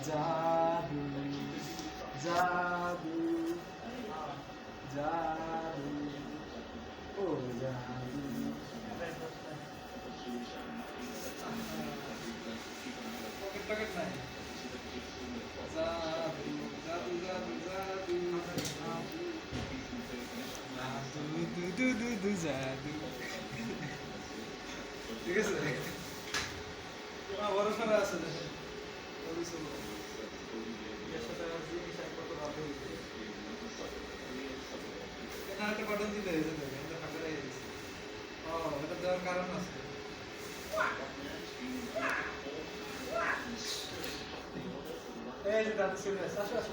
জাদু জাদু জাদু ও জাদু পকেট নাই জাদু জাদু জাদু জাদু জাদু ঠিক আছে বড় করে আছে একটা বাটন দিলে হয়েছে এটা দেওয়ার কারণ আছে এই যে দাদু চলে আসে আসো আসো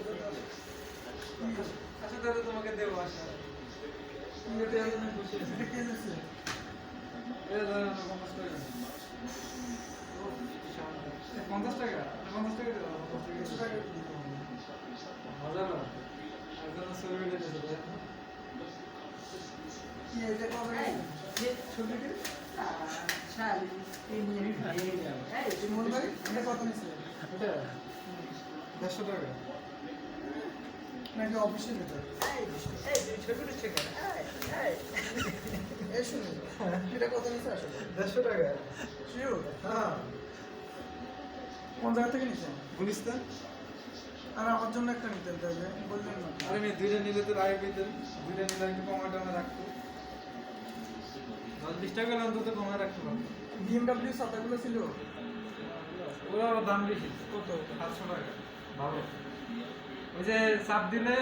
আসো দাদু তোমাকে দেবো আসো পঞ্চাশ টাকা 50 টাকা মজা না একজন ছবি উঠেছে দেড়শো টাকা নাকি অফিসের ভিতরে শুনুন এটা কত নিচ্ছে আসলে 150 টাকা শিওর হ্যাঁ কোন জায়গা থেকে নিচ্ছেন গুলিস্তান আর আমার জন্য একটা নিতেন তাহলে বললেন না আরে মেয়ে দুইটা নিলে তো আগে পেতেন দুইটা নিলে একটু কমা টমা রাখতো 10-20 টাকা অন্তত কমা রাখতে পারতো বিএমডব্লিউ ছাতাগুলো ছিল ওরা দাম বেশি কত 700 টাকা ভালো ওই যে চাপ দিলে